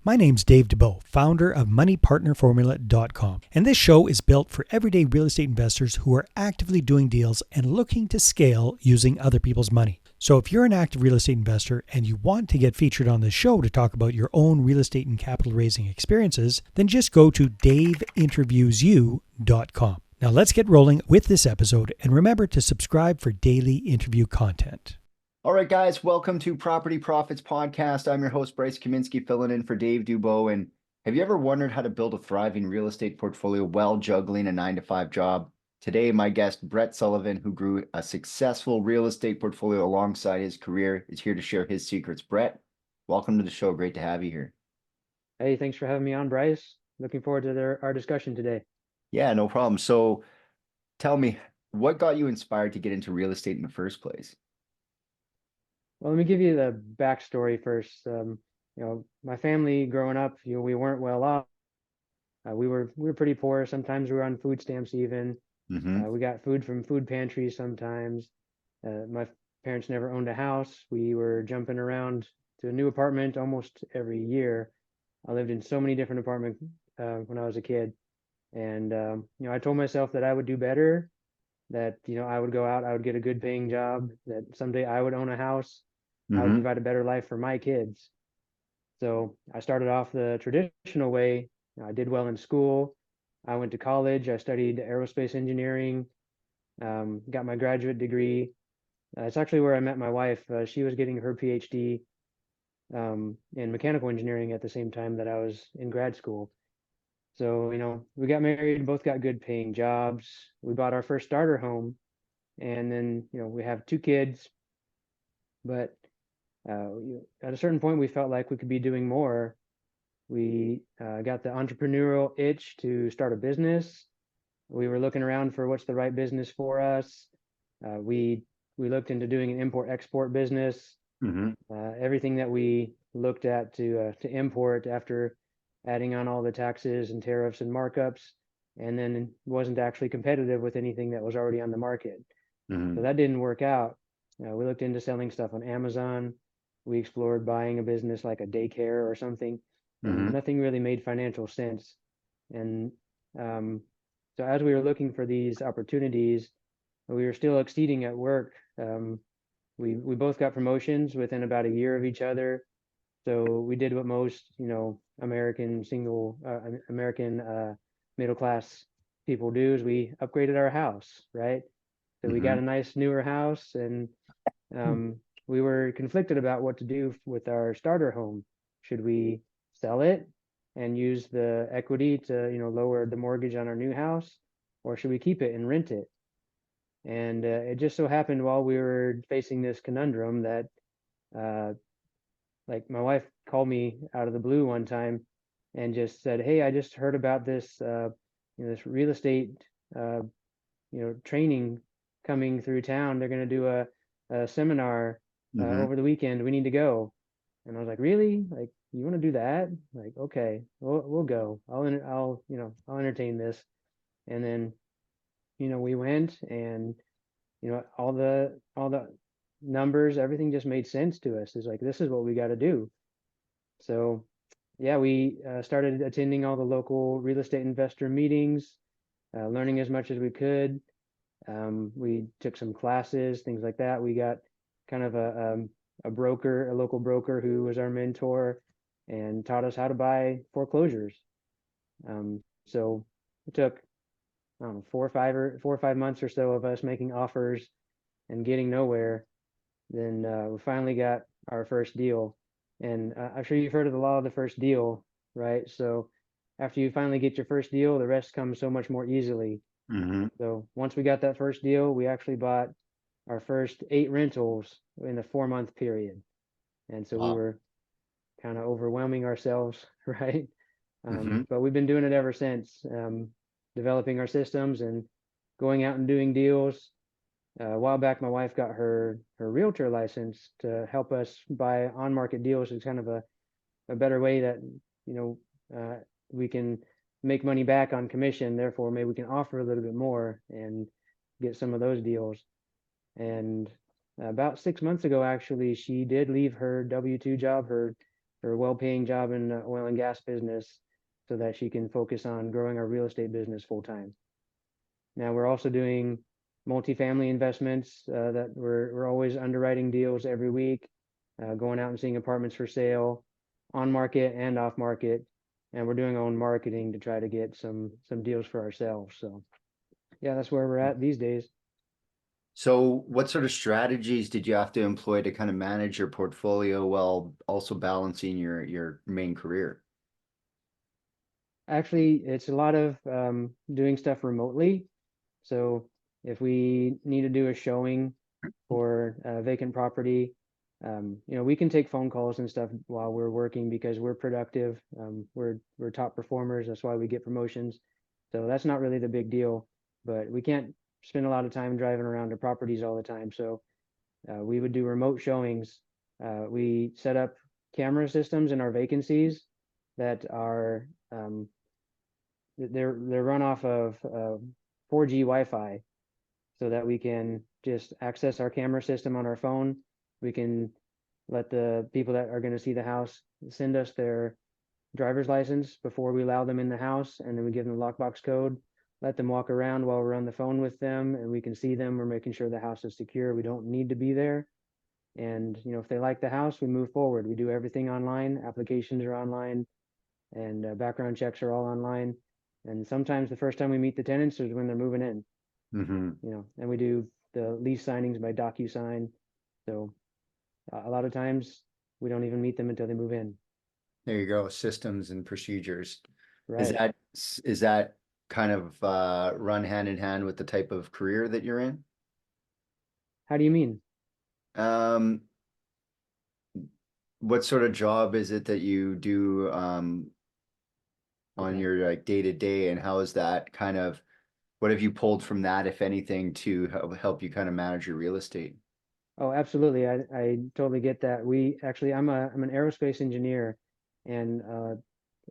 My name's Dave DeBow, founder of MoneyPartnerFormula.com, and this show is built for everyday real estate investors who are actively doing deals and looking to scale using other people's money. So if you're an active real estate investor and you want to get featured on this show to talk about your own real estate and capital raising experiences, then just go to daveinterviewsyou.com. Now let's get rolling with this episode, and remember to subscribe for daily interview content. All right, guys, welcome to Property Profits Podcast. I'm your host, Bryce Kaminsky, filling in for Dave Dubow. And have you ever wondered how to build a thriving real estate portfolio while juggling a 9-to-5 job? Today, my guest, Brett Sullivan, who grew a successful real estate portfolio alongside his career, is here to share his secrets. Brett, welcome to the show. Great to have you here. Hey, thanks for having me on, Bryce. Looking forward to our discussion today. Yeah, no problem. So tell me, what got you inspired to get into real estate in the first place? Well, let me give you the backstory first. My family growing up, we weren't well off. We were pretty poor. Sometimes we were on food stamps even. We got food from food pantries sometimes. My parents never owned a house. We were jumping around to a new apartment almost every year. I lived in so many different apartments when I was a kid. And, I told myself that I would do better, that, I would go out, I would get a good paying job, that someday I would own a house. I would provide a better life for my kids. So I started off the traditional way. I did well in school. I went to college. I studied aerospace engineering, got my graduate degree. It's actually where I met my wife. She was getting her PhD in mechanical engineering at the same time that I was in grad school. So, we got married, both got good paying jobs. We bought our first starter home, and then, we have 2 kids. But at a certain point, we felt like we could be doing more. We got the entrepreneurial itch to start a business. We were looking around for what's the right business for us. We looked into doing an import-export business. Everything that we looked at to import, after adding on all the taxes and tariffs and markups, and then wasn't actually competitive with anything that was already on the market. So that didn't work out. We looked into selling stuff on Amazon. We explored buying a business like a daycare or something. Nothing really made financial sense. And so as we were looking for these opportunities, we were still exceeding at work. We both got promotions within about a year of each other. So we did what most, American middle class people do, is we upgraded our house, right? So we got a nice newer house, and we were conflicted about what to do with our starter home. Should we sell it and use the equity to, lower the mortgage on our new house, or should we keep it and rent it? And it just so happened, while we were facing this conundrum, that like my wife called me out of the blue one time and just said, "Hey, I just heard about this, this real estate, training coming through town. They're going to do a seminar over the weekend. We need to go." And I was like, "Really? Like, you want to do that?" Like, okay, we'll go. I'll entertain this. And then, we went, and all the numbers, everything just made sense to us. It's like, this is what we got to do. So yeah, we started attending all the local real estate investor meetings, learning as much as we could. We took some classes, things like that. We got kind of a local broker who was our mentor and taught us how to buy foreclosures. So it took, I don't know, 4 or 5 months or so of us making offers and getting nowhere. Then we finally got our first deal. And I'm sure you've heard of the law of the first deal, right? So after you finally get your first deal, the rest comes so much more easily. So once we got that first deal, we actually bought our first 8 rentals in a 4-month period. And so we were kind of overwhelming ourselves, right? But we've been doing it ever since, developing our systems and going out and doing deals. A while back, my wife got her realtor license to help us buy on-market deals. It's kind of a better way that, we can make money back on commission. Therefore, maybe we can offer a little bit more and get some of those deals. And about 6 months ago, actually, she did leave her W-2 job, her her well-paying job in the oil and gas business so that she can focus on growing our real estate business full time. Now we're also doing multifamily investments that we're always underwriting deals every week, going out and seeing apartments for sale, on market and off market, and we're doing our own marketing to try to get some deals for ourselves. So yeah, that's where we're at these days. So what sort of strategies did you have to employ to kind of manage your portfolio while also balancing your main career? Actually, it's a lot of doing stuff remotely. So if we need to do a showing for a vacant property, we can take phone calls and stuff while we're working because we're productive. We're top performers. That's why we get promotions. So that's not really the big deal, but we can't spend a lot of time driving around to properties all the time. So we would do remote showings. We set up camera systems in our vacancies that are they're run off of 4G Wi-Fi, so that we can just access our camera system on our phone. We can let the people that are going to see the house send us their driver's license before we allow them in the house, and then we give them the lockbox code, let them walk around while we're on the phone with them, and we can see them. We're making sure the house is secure. We don't need to be there. And if they like the house, we move forward. We do everything online. Applications are online, and background checks are all online. And sometimes the first time we meet the tenants is when they're moving in. And we do the lease signings by DocuSign. So a lot of times we don't even meet them until they move in. There you go, systems and procedures. Right. Is that kind of run hand in hand with the type of career that you're in? How do you mean? What sort of job is it that you do on Okay. your like day to day, and how is that kind of, what have you pulled from that, if anything, to help you kind of manage your real estate? Oh, absolutely. I totally get that. I'm an aerospace engineer, and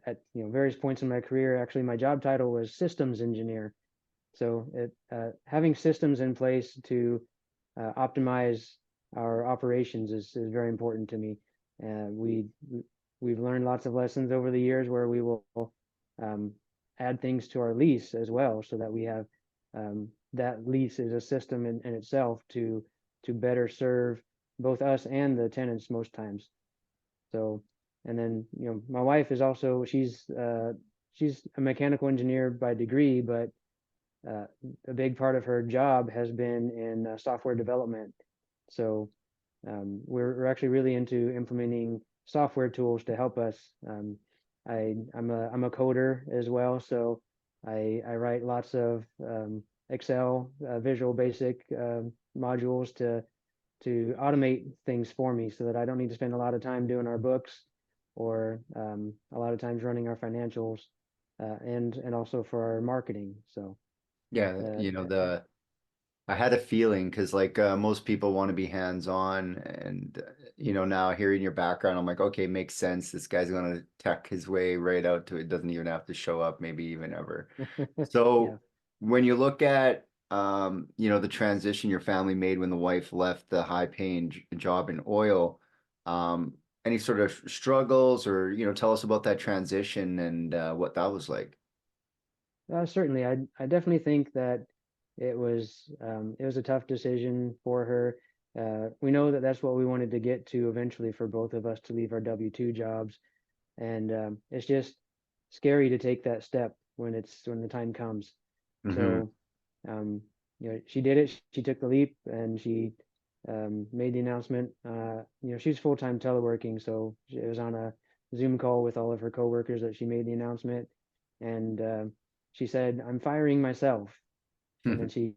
at various points in my career, actually my job title was systems engineer. So having systems in place to optimize our operations is very important to me. We've learned lots of lessons over the years where we will um, add things to our lease as well, so that we have that lease is a system in itself to better serve both us and the tenants most times. So, and then my wife is also she's a mechanical engineer by degree, but uh, a big part of her job has been in software development. So we're actually really into implementing software tools to help us. I'm a coder as well, so I write lots of Excel, Visual Basic modules to automate things for me, so that I don't need to spend a lot of time doing our books, or a lot of times running our financials, and also for our marketing. So Yeah, I had a feeling, because like most people want to be hands-on, and now hearing your background, I'm like, okay, makes sense. This guy's going to tech his way right out to it. Doesn't even have to show up, maybe even ever. yeah. So when you look at the transition your family made when the wife left the high-paying job in oil, um, any sort of struggles, or tell us about that transition and what that was like. Certainly, I definitely think that it was a tough decision for her. We know that that's what we wanted to get to eventually, for both of us to leave our W-2 jobs, and it's just scary to take that step when the time comes. Hmm. So, she did it. She took the leap, and she made the announcement. She's full-time teleworking, so it was on a Zoom call with all of her coworkers that she made the announcement, and she said, "I'm firing myself." And then she,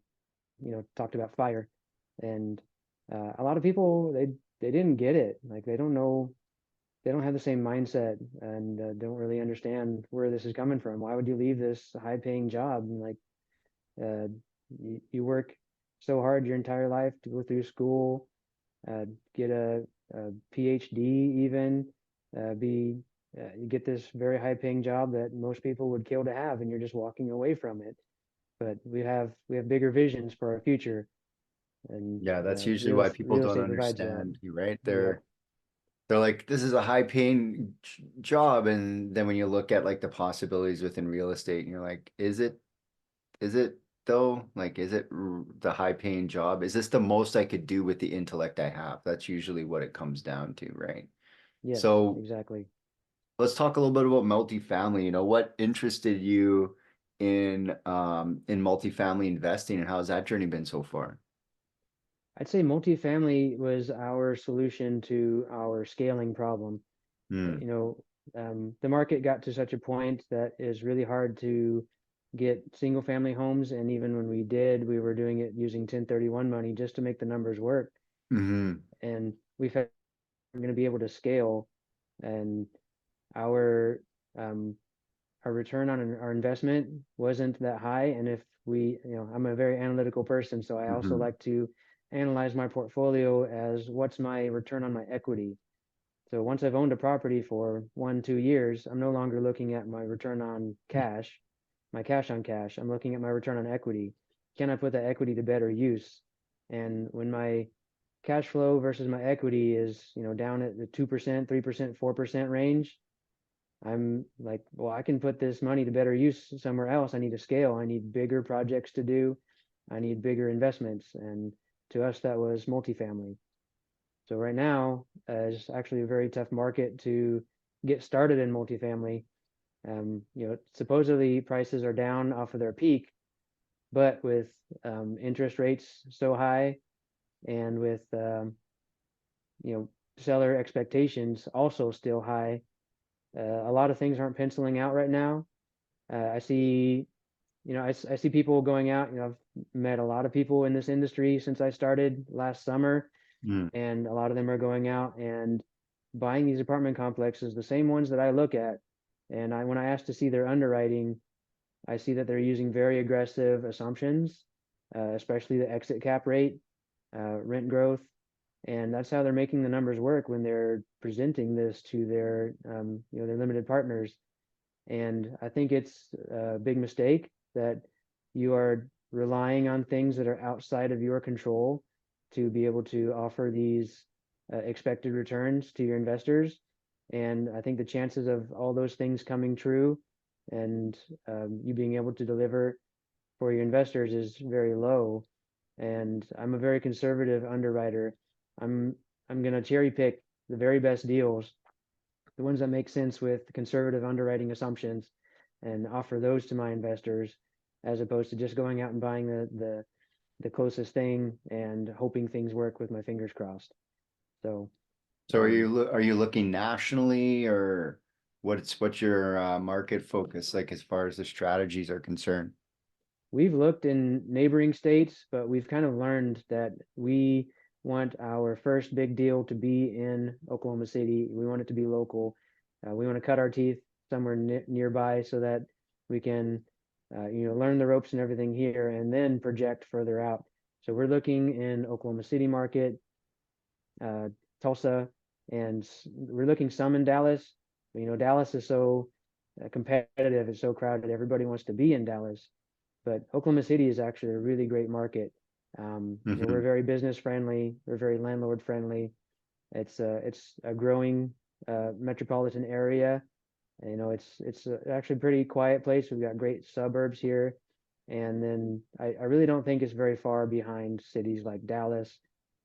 talked about fire, and a lot of people they didn't get it. Like, they don't know, they don't have the same mindset, and don't really understand where this is coming from. Why would you leave this high-paying job? And like, uh, you work so hard your entire life to go through school, get a PhD, even be you get this very high-paying job that most people would kill to have, and you're just walking away from it. But we have bigger visions for our future, and Yeah, that's usually why people real don't estate provides that. understand. You're right Yep. there. They're like, this is a high paying job. And then when you look at like the possibilities within real estate, and you're like, is it though? Like, is it the high paying job? Is this the most I could do with the intellect I have? That's usually what it comes down to, right? Yes, So exactly. let's talk a little bit about multifamily. What interested you in multifamily investing, and how's that journey been so far? I'd say multifamily was our solution to our scaling problem. Hmm. You know, the market got to such a point that is really hard to get single family homes. And even when we did, we were doing it using 1031 money just to make the numbers work. Hmm. And we felt we're going to be able to scale, and our um, our return on our investment wasn't that high. And if we, I'm a very analytical person, so I also Hmm. like to analyze my portfolio as what's my return on my equity. So once I've owned a property for 1, 2 years, I'm no longer looking at my return on cash, my cash on cash. I'm looking at my return on equity. Can I put that equity to better use? And when my cash flow versus my equity is, down at the 2%, 3%, 4% range, I'm like, well, I can put this money to better use somewhere else. I need to scale. I need bigger projects to do. I need bigger investments. And to us, that was multifamily. So right now, it's actually a very tough market to get started in multifamily. Supposedly prices are down off of their peak, but with interest rates so high, and with seller expectations also still high, a lot of things aren't penciling out right now. I see, I see people going out. I've met a lot of people in this industry since I started last summer, Hmm. and a lot of them are going out and buying these apartment complexes, the same ones that I look at. And when I ask to see their underwriting, I see that they're using very aggressive assumptions, especially the exit cap rate, rent growth, and that's how they're making the numbers work when they're presenting this to their limited partners. And I think it's a big mistake that you are relying on things that are outside of your control to be able to offer these expected returns to your investors. And I think the chances of all those things coming true, and you being able to deliver for your investors, is very low. And I'm a very conservative underwriter. I'm I'm going to cherry pick the very best deals, the ones that make sense with conservative underwriting assumptions, and offer those to my investors, as opposed to just going out and buying the closest thing and hoping things work with my fingers crossed. So So um, are you looking nationally, or what's your market focus like as far as the strategies are concerned? we've looked in neighboring states, but we've kind of learned that we want our first big deal to be in Oklahoma City. We want it to be local. We want to cut our teeth somewhere nearby so that we can, learn the ropes and everything here, and then project further out. So we're looking in Oklahoma City market, uh, Tulsa, and we're looking some in Dallas. But, Dallas is so competitive, it's so crowded. Everybody wants to be in Dallas, but Oklahoma City is actually a really great market. We're Hmm. very business friendly. We're very landlord friendly. It's a growing metropolitan area. It's actually a pretty quiet place. We've got great suburbs here, and then I really don't think it's very far behind cities like Dallas.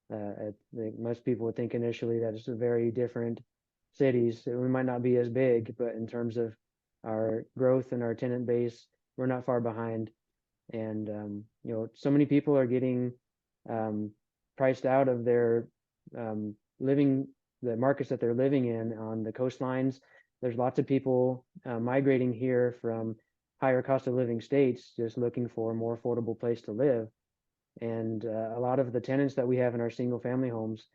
I think most people would think initially that it's a very different cities. We might not be as big, but in terms of our growth and our tenant base, we're not far behind. And so many people are getting um, priced out of their living, the markets that they're living in on the coastlines. There's lots of people migrating here from higher cost of living states, just looking for a more affordable place to live. And a lot of the tenants that we have in our single family homes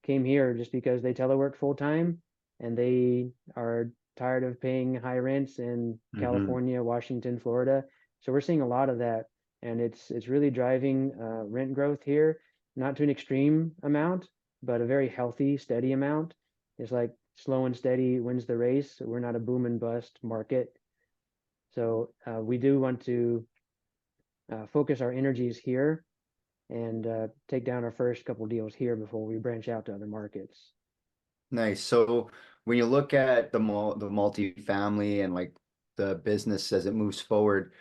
came here just because they telework full time, and they are tired of paying high rents in Hmm. California, Washington, Florida. So we're seeing a lot of that, and it's really driving rent growth here, not to an extreme amount, but a very healthy, steady amount. It's like slow and steady wins the race. We're not a boom and bust market. So we do want to focus our energies here and take down our first couple deals here before we branch out to other markets. Nice. So when you look at the multifamily and like the business as it moves forward,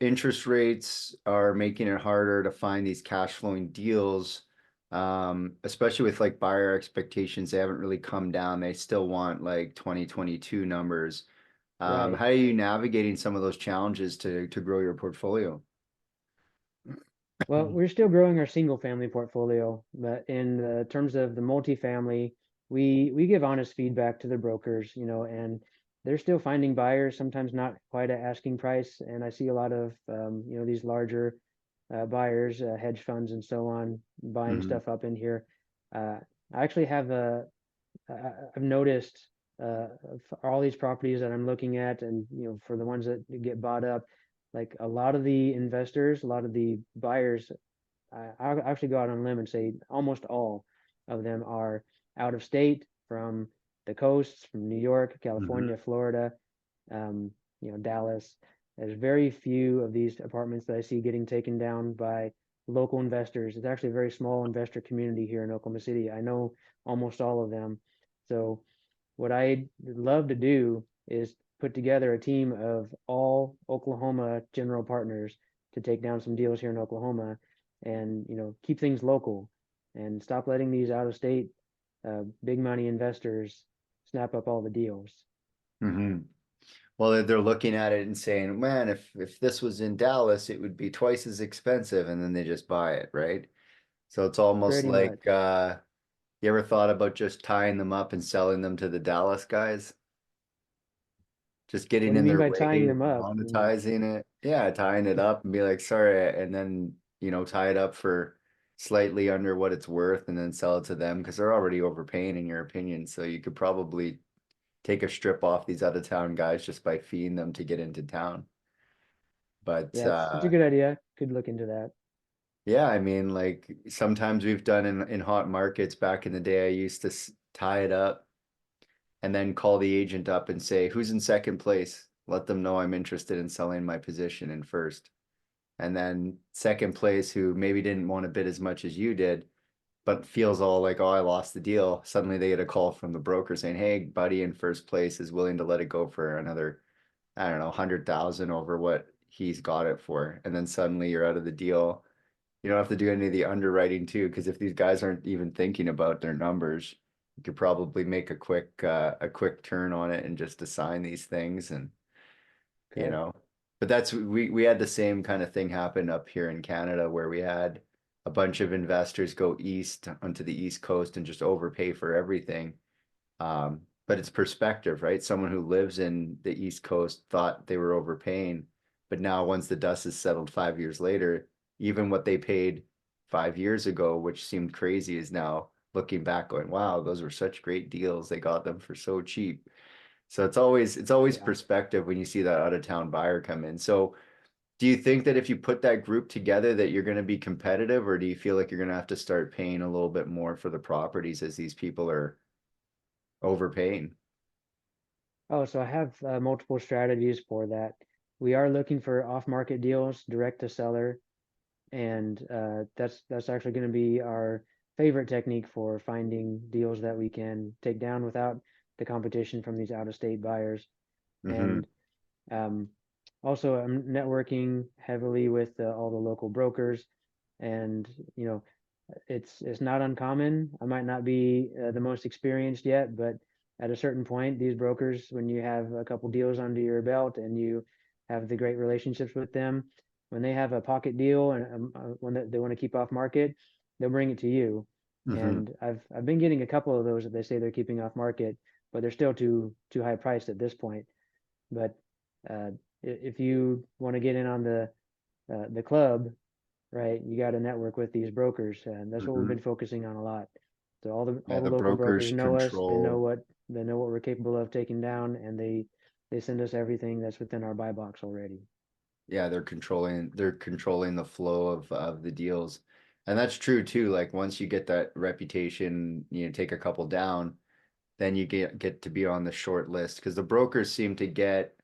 interest rates are making it harder to find these cash flowing deals. Especially with like buyer expectations, they haven't really come down. They still want like 2022 numbers. Right. How are you navigating some of those challenges to grow your portfolio? Well, we're still growing our single family portfolio, but in terms of the multifamily, we give honest feedback to the brokers, and they're still finding buyers, sometimes not quite at asking price. And I see a lot of these larger buyers, hedge funds and so on, buying Hmm. stuff up in here. I actually have I've noticed for all these properties that I'm looking at, and for the ones that get bought up, like a lot of the investors, a lot of the buyers, I'll actually go out on a limb and say almost all of them are out of state, from the coasts, from New York, Hmm. California, Florida, Dallas. There's very few of these apartments that I see getting taken down by local investors. It's actually a very small investor community here in Oklahoma City. I know almost all of them. So what I'd love to do is put together a team of all Oklahoma general partners to take down some deals here in Oklahoma, and keep things local and stop letting these out of state big money investors snap up all the deals. Hmm. Well, they're looking at it and saying, man, if this was in Dallas, it would be twice as expensive, and then they just buy it, right? So it's almost Pretty like much. you ever thought about just tying them up and selling them to the Dallas guys? Just What getting do you in mean their by tying way, them up? monetizing it. Yeah, tying it up and be like, sorry, and then, tie it up for slightly under what it's worth and then sell it to them because they're already overpaying in your opinion. So you could probably take a strip off these out of town guys just by feeding them to get into town. But Yeah, it's a good idea. Could look into that. yeah, I mean, like sometimes we've done in hot markets back in the day, I used to tie it up and then call the agent up and say, who's in second place? Let them know I'm interested in selling my position in first. And then second place, who maybe didn't want to bid as much as you did, but feels all like, oh, I lost the deal. Suddenly they get a call from the broker saying, hey, buddy in first place is willing to let it go for another, I don't know, 100,000 over what he's got it for. And then suddenly you're out of the deal. You don't have to do any of the underwriting too, because if these guys aren't even thinking about their numbers, you could probably make a quick turn on it and just assign these things and you Okay. know. But that's we had the same kind of thing happen up here in Canada where we had a bunch of investors go east onto the East Coast and just overpay for everything. But it's perspective, right? Someone who lives in the East Coast thought they were overpaying, but now once the dust has settled 5 years later, even what they paid 5 years ago, which seemed crazy, is now looking back going, wow, those were such great deals. They got them for so cheap. So it's always Yeah. perspective when you see that out of town buyer come in. So do you think that if you put that group together that you're going to be competitive, or do you feel like you're going to have to start paying a little bit more for the properties as these people are overpaying? Oh, so I have multiple strategies for that. We are looking for off-market deals, direct to seller, and that's actually going to be our favorite technique for finding deals that we can take down without the competition from these out-of-state buyers. Hmm. And um, also, I'm networking heavily with all the local brokers, and it's not uncommon. I might not be the most experienced yet, but at a certain point, these brokers, when you have a couple deals under your belt and you have the great relationships with them, when they have a pocket deal and one that they want to keep off market, they'll bring it to you. Hmm. And I've been getting a couple of those that they say they're keeping off market, but they're still too high priced at this point. But uh, if you want to get in on the club, right? You got to network with these brokers, and that's what we've Hmm. been focusing on a lot. So all the Yeah, all the the local brokers brokers know us. control. They know what we're capable of taking down, and they send us everything that's within our buy box already. Yeah, they're controlling the flow of the deals. And that's true too. Like once you get that reputation, take a couple down, then you get to be on the short list because the brokers seem to get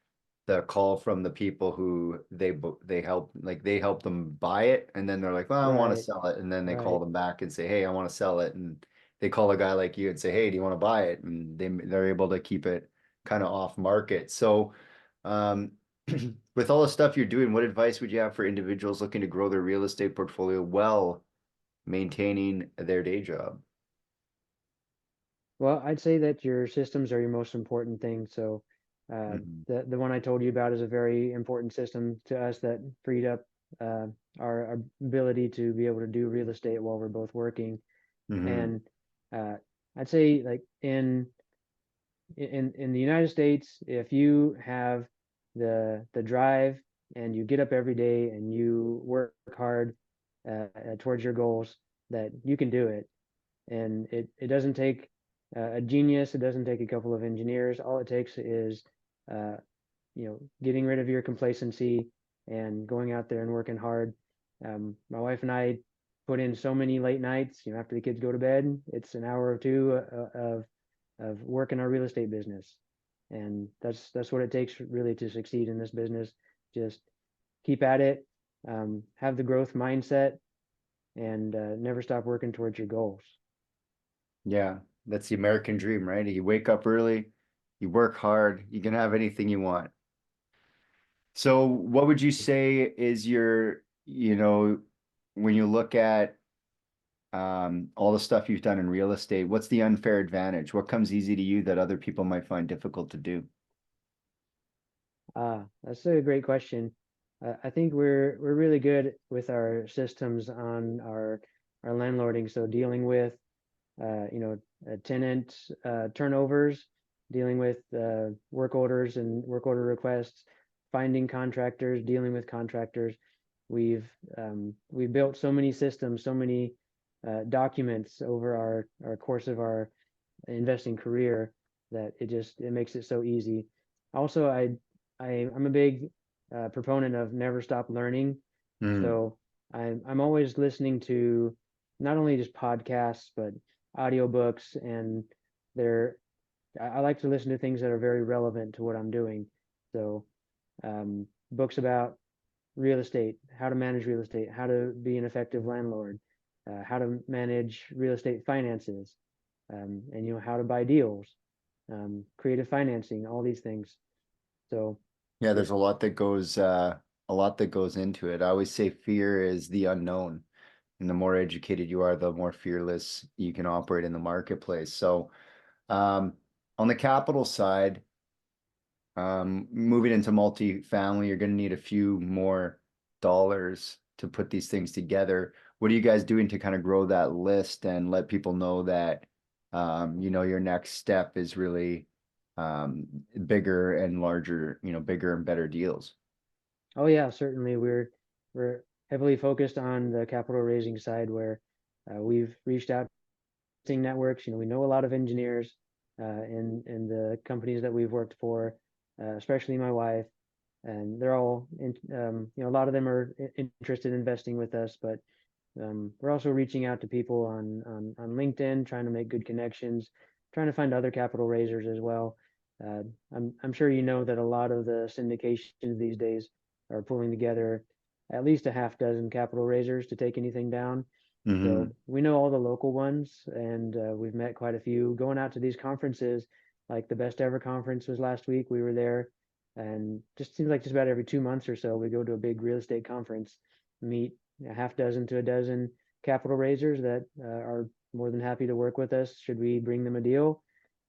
the call from the people who they help them buy it and then they're like, well, I want to Right, sell it, and then they call right. them back and say, hey, I want to sell it, and they call a guy like you and say, hey, do you want to buy it? And they're able to keep it kind of off market. So um, with all the stuff you're doing, what advice would you have for individuals looking to grow their real estate portfolio while maintaining their day job? Well, I'd say that your systems are your most important thing. So Mhm. the one I told you about is a very important system to us that freed up our ability to be able to do real estate while we're both working. Mhm. And uh, I'd say like in the United States, if you have the drive and you get up every day and you work hard towards your goals, that you can do it. And it doesn't take a genius. It doesn't take a couple of engineers. All it takes is uh, getting rid of your complacency and going out there and working hard. My wife and I put in so many late nights. After the kids go to bed, it's an hour or two of work in our real estate business, and that's what it takes really to succeed in this business. Just keep at it, have the growth mindset, and never stop working towards your goals. Yeah, that's the American dream, right? You wake up early, you work hard, you can have anything you want. So what would you say is when you look at all the stuff you've done in real estate, what's the unfair advantage? What comes easy to you that other people might find difficult to do? That's a great question. I think we're really good with our systems on our landlording. So dealing with tenant turnovers, dealing with work orders and work order requests, finding contractors, dealing with contractors. We've built so many systems, so many documents over our course of our investing career that it makes it so easy. Also, I'm a big proponent of never stop learning. Mm, So I'm always listening to not only just podcasts but audiobooks, and they're I like to listen to things that are very relevant to what I'm doing. So books about real estate, how to manage real estate, how to be an effective landlord, how to manage real estate finances, and how to buy deals, creative financing, all these things. So yeah, there's it a lot that goes into it. I always say fear is the unknown, and the more educated you are, the more fearless you can operate in the marketplace. So, um, on the capital side, moving into multifamily, you're going to need a few more dollars to put these things together. What are you guys doing to kind of grow that list and let people know that, your next step is really um, bigger and larger, bigger and better deals? Oh yeah, certainly we're heavily focused on the capital raising side where we've reached out to networks. We know a lot of engineers in the companies that we've worked for, especially my wife, and they're all a lot of them are interested in investing with us, but we're also reaching out to people on LinkedIn, trying to make good connections, trying to find other capital raisers as well. Uh, I'm sure you know that a lot of the syndications these days are pulling together at least a half dozen capital raisers to take anything down. Hmm. So we know all the local ones, and we've met quite a few going out to these conferences. Like the best ever conference was last week. We were there, and just seems like just about every 2 months or so we go to a big real estate conference, meet a half dozen to a dozen capital raisers that are more than happy to work with us should we bring them a deal.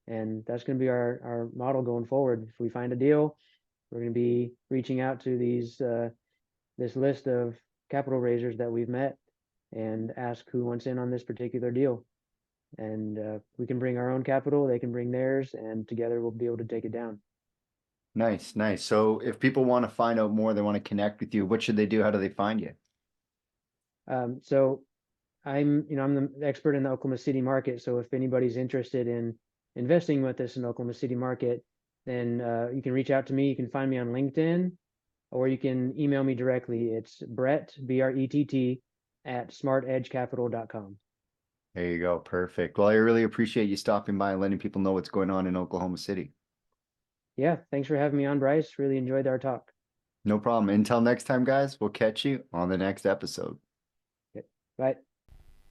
And that's going to be our model going forward. If we find a deal, we're going to be reaching out to this list of capital raisers that we've met and ask who wants in on this particular deal. And we can bring our own capital, they can bring theirs, and together we'll be able to take it down. Nice, nice. So if people want to find out more, they want to connect with you, what should they do? How do they find you? So I'm the expert in the Oklahoma City market. So if anybody's interested in investing with us in Oklahoma City market, then you can reach out to me. You can find me on LinkedIn, or you can email me directly. It's Brett, Brett, at smartedgecapital.com. There you go. Perfect. Well, I really appreciate you stopping by and letting people know what's going on in Oklahoma City. Yeah, thanks for having me on, Bryce. Really enjoyed our talk. No problem. Until next time, guys, we'll catch you on the next episode. Okay, bye.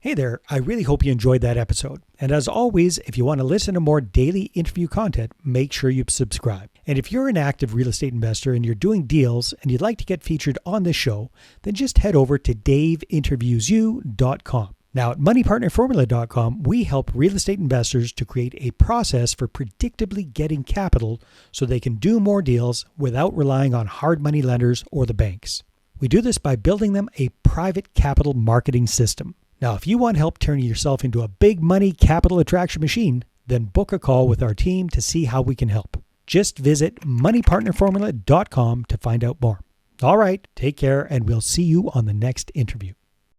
Hey there, I really hope you enjoyed that episode. And as always, if you want to listen to more daily interview content, make sure you subscribe. And if you're an active real estate investor and you're doing deals and you'd like to get featured on this show, then just head over to daveinterviewyou.com. Now at moneypartnerformula.com, we help real estate investors to create a process for predictably getting capital so they can do more deals without relying on hard money lenders or the banks. We do this by building them a private capital marketing system. Now, if you want help turning yourself into a big money capital attraction machine, then book a call with our team to see how we can help. Just visit moneypartnerformula.com to find out more. All right, take care, and we'll see you on the next interview.